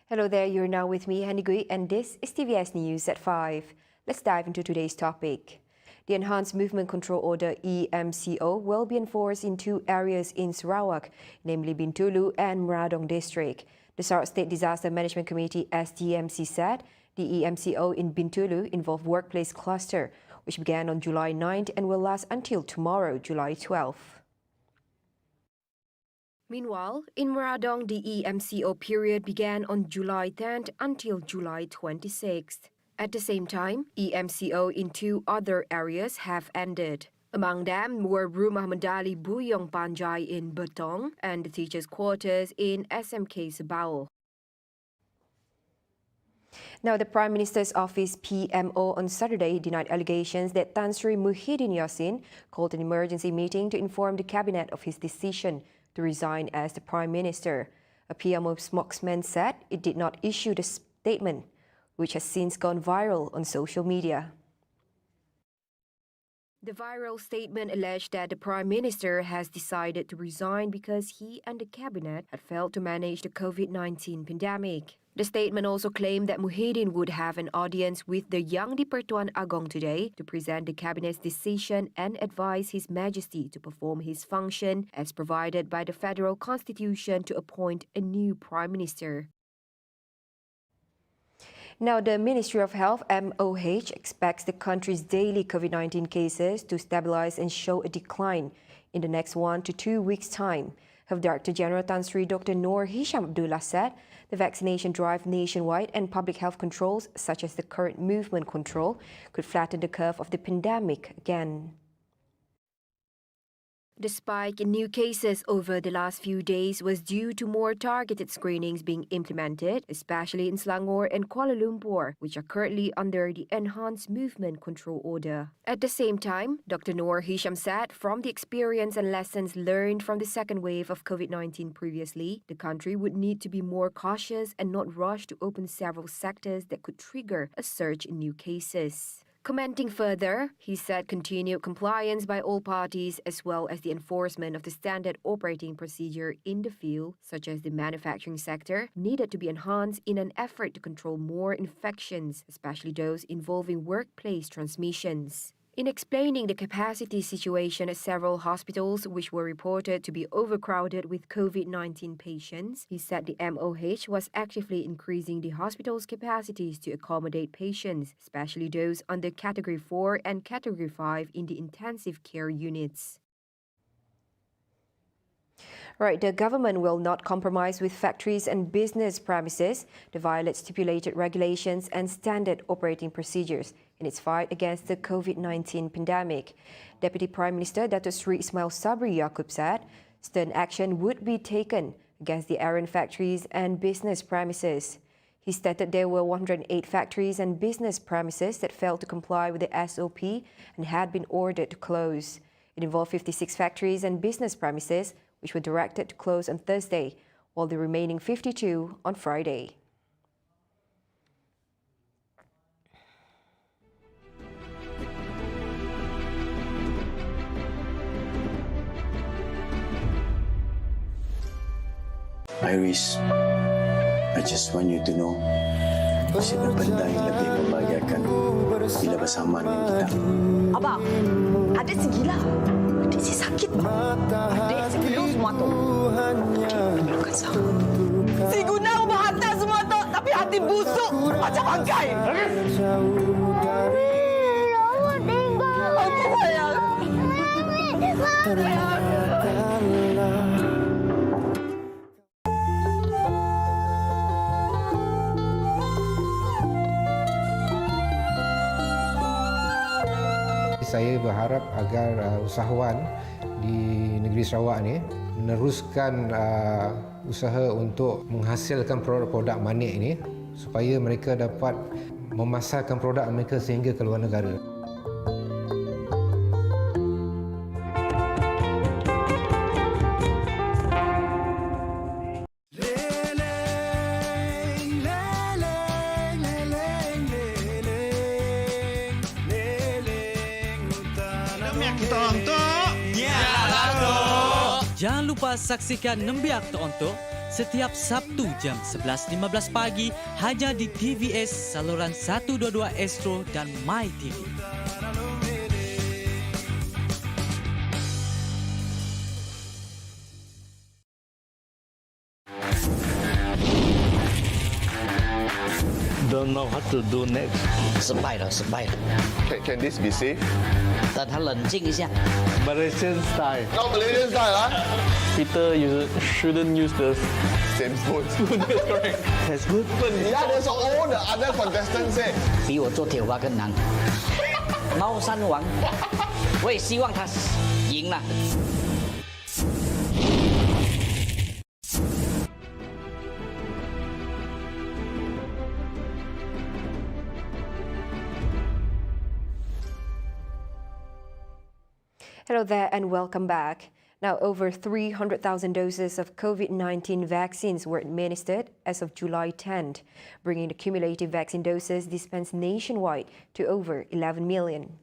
Hello there, you're now with me, Hanigui, and this is TVS News at 5. Let's dive into today's topic. The Enhanced Movement Control Order EMCO will be enforced in two areas in Sarawak, namely Bintulu and Meradong District. The Sarawak State Disaster Management Committee SDMC said the EMCO in Bintulu involved workplace cluster, which began on July 9th and will last until tomorrow, July 12th. Meanwhile, in Meradong, the EMCO period began on July 10th until July 26th. At the same time, EMCO in two other areas have ended. Among them were Rumah Mendali Buyong Panjai in Betong and the teachers' quarters in SMK Sabao. Now, the Prime Minister's Office PMO on Saturday denied allegations that Tan Sri Muhyiddin Yassin called an emergency meeting to inform the cabinet of his decision to resign as the Prime Minister. A PMO spokesman said it did not issue the statement, which has since gone viral on social media. The viral statement alleged that the Prime Minister has decided to resign because he and the cabinet had failed to manage the COVID-19 pandemic. The statement also claimed that Muhyiddin would have an audience with the Yang di-Pertuan Agong today to present the cabinet's decision and advise His Majesty to perform his function as provided by the Federal Constitution to appoint a new Prime Minister. Now, the Ministry of Health, MOH, expects the country's daily COVID-19 cases to stabilize and show a decline in the next 1 to 2 weeks' time. Health Director General Tan Sri Dr. Noor Hisham Abdullah said the vaccination drive nationwide and public health controls, such as the current movement control, could flatten the curve of the pandemic again. The spike in new cases over the last few days was due to more targeted screenings being implemented, especially in Selangor and Kuala Lumpur, which are currently under the Enhanced Movement Control Order. At the same time, Dr. Noor Hisham said from the experience and lessons learned from the second wave of COVID-19 previously, the country would need to be more cautious and not rush to open several sectors that could trigger a surge in new cases. Commenting further, he said continued compliance by all parties as well as the enforcement of the standard operating procedure in the field, such as the manufacturing sector, needed to be enhanced in an effort to control more infections, especially those involving workplace transmissions. In explaining the capacity situation at several hospitals which were reported to be overcrowded with COVID-19 patients, he said the MOH was actively increasing the hospital's capacities to accommodate patients, especially those under Category 4 and Category 5 in the intensive care units. Right, the government will not compromise with factories and business premises to violate stipulated regulations and standard operating procedures in its fight against the COVID-19 pandemic. Deputy Prime Minister Datuk Sri Ismail Sabri Yaakob said stern action would be taken against the errant factories and business premises. He stated there were 108 factories and business premises that failed to comply with the SOP and had been ordered to close. It involved 56 factories and business premises which were directed to close on Thursday, while the remaining 52 on Friday. Iris, I just want you to know, kasi benda yang lebih membahagiakan bila bersama dengan kita. Abang, adik si gila. Adik si sakit, bang. Adik si perlu semua tu. Adik perlukan sahur. Si guna menghantar semua tu, tapi hati busuk macam bangkai. Lama tinggal. Okey, sayang. Saya berharap agar usahawan di negeri Sarawak ni meneruskan usaha untuk menghasilkan produk-produk manik ini supaya mereka dapat memasarkan produk mereka sehingga ke luar negara. Jangan lupa saksikan Nembiak Tontok setiap Sabtu jam 11.15 pagi hanya di TVS saluran 122 Astro dan MyTV. Don't know what to do next. 失败了。 Can this be safe? 等他冷静一下。 Malaysian style. Not Malaysian style, huh? Peter, you shouldn't use the Same spoon. That's correct. That's good. Yeah, that's all the other contestants say. 比我做铁花更难。猫山王，我也希望他赢了。 Hello there and welcome back. Now, over 300,000 doses of COVID-19 vaccines were administered as of July 10th, bringing the cumulative vaccine doses dispensed nationwide to over 11 million.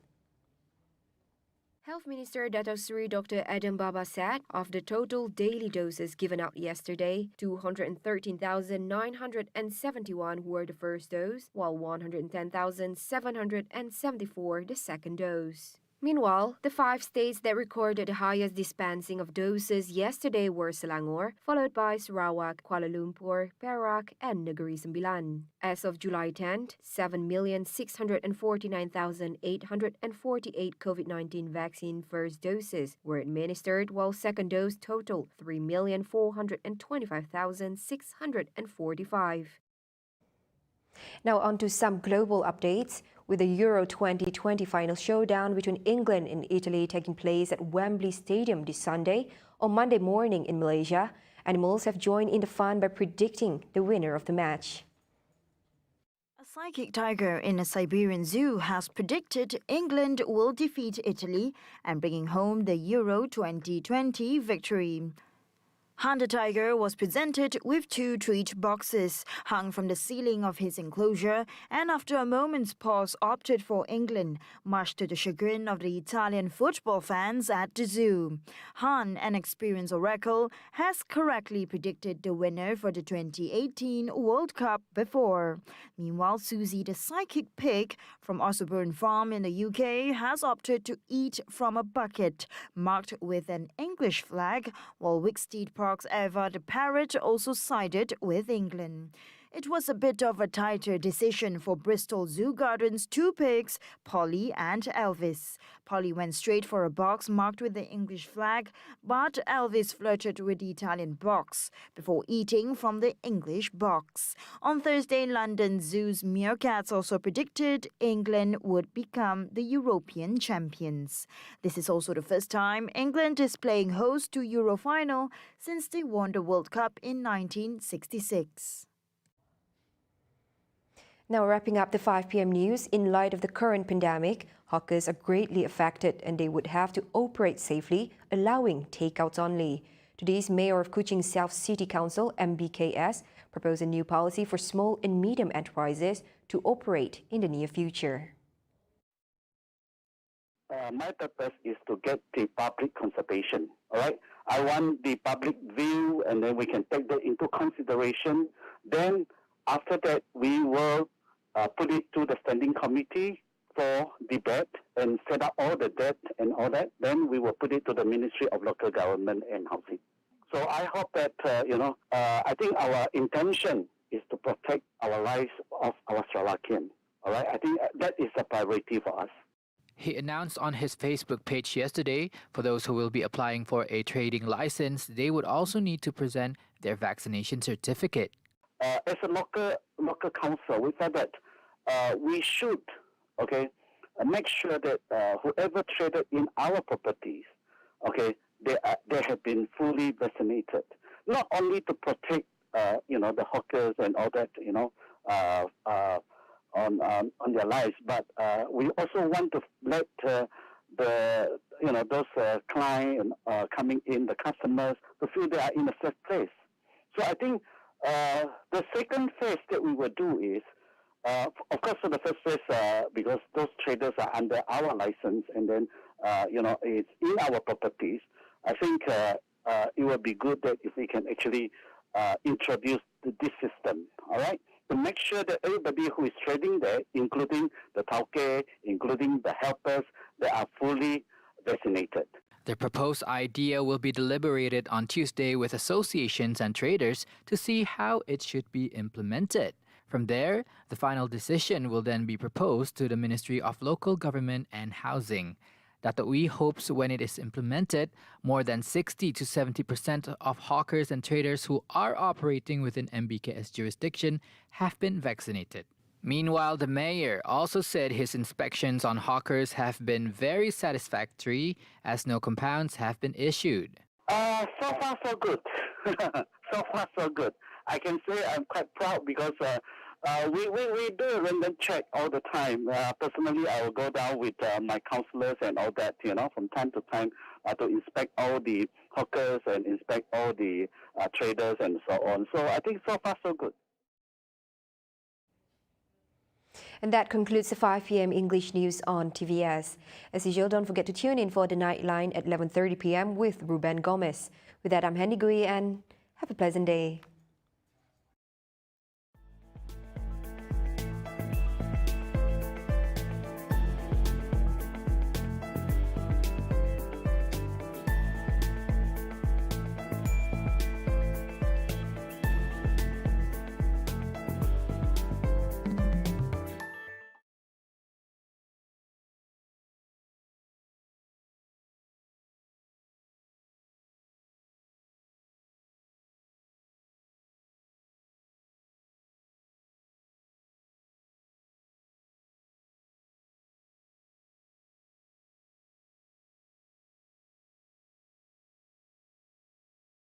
Health Minister Dato Sri Dr. Adam Baba said of the total daily doses given out yesterday, 213,971 were the first dose, while 110,774 the second dose. Meanwhile, the 5 states that recorded the highest dispensing of doses yesterday were Selangor, followed by Sarawak, Kuala Lumpur, Perak, and Negeri Sembilan. As of July 10th, 7,649,848 COVID-19 vaccine first doses were administered, while second dose totaled 3,425,645. Now on to some global updates. With the Euro 2020 final showdown between England and Italy taking place at Wembley Stadium this Sunday, on Monday morning in Malaysia, animals have joined in the fun by predicting the winner of the match. A psychic tiger in a Siberian zoo has predicted England will defeat Italy and bringing home the Euro 2020 victory. Han the tiger was presented with 2 treat boxes hung from the ceiling of his enclosure and after a moment's pause opted for England, much to the chagrin of the Italian football fans at the zoo. Han, an experienced oracle, has correctly predicted the winner for the 2018 World Cup before. Meanwhile, Susie the psychic pig from Osborne Farm in the UK has opted to eat from a bucket marked with an English flag, while Wicksteed Park's Eva the parrot also sided with England. It was a bit of a tighter decision for Bristol Zoo Gardens' 2 pigs, Polly and Elvis. Polly went straight for a box marked with the English flag, but Elvis flirted with the Italian box before eating from the English box. On Thursday, London Zoo's meerkats also predicted England would become the European champions. This is also the first time England is playing host to Euro final since they won the World Cup in 1966. Now wrapping up the 5 p.m. news, in light of the current pandemic, hawkers are greatly affected and they would have to operate safely, allowing takeouts only. Today's Mayor of Kuching South City Council, MBKS, proposed a new policy for small and medium enterprises to operate in the near future. My purpose is to get the public consultation, all right? I want the public view and then we can take that into consideration. Then after that, we will put it to the standing committee for debate and set up all the debt and all that. Then we will put it to the Ministry of Local Government and Housing. So I hope that, I think our intention is to protect our lives of our Sarawakian. All right, I think that is a priority for us. He announced on his Facebook page yesterday, for those who will be applying for a trading license, they would also need to present their vaccination certificate. As a local council, we thought that we should, make sure that whoever traded in our properties, they have been fully vaccinated. Not only to protect, the hawkers and all that, on their lives, but we also want to let those clients coming in, the customers, to feel they are in a safe place. So I think the second phase that we will do is, of course, for the first phase, because those traders are under our license, and then it's in our properties, I think it would be good that if we can actually introduce this system, all right, to make sure that everybody who is trading there, including the tauke, including the helpers, they are fully vaccinated. The proposed idea will be deliberated on Tuesday with associations and traders to see how it should be implemented. From there, the final decision will then be proposed to the Ministry of Local Government and Housing. Dato' Wee hopes when it is implemented, more than 60 to 70% of hawkers and traders who are operating within MBKS jurisdiction have been vaccinated. Meanwhile, the mayor also said his inspections on hawkers have been very satisfactory as no compounds have been issued. So far, so good. So far, so good. I can say I'm quite proud because we do a random check all the time. Personally, I will go down with my counselors and all that, from time to time to inspect all the hawkers and inspect all the traders and so on. So I think so far, so good. And that concludes the 5 p.m. English news on TVS. As usual, don't forget to tune in for the Nightline at 11:30 p.m. with Ruben Gomez. With that, I'm Henny Gui and have a pleasant day.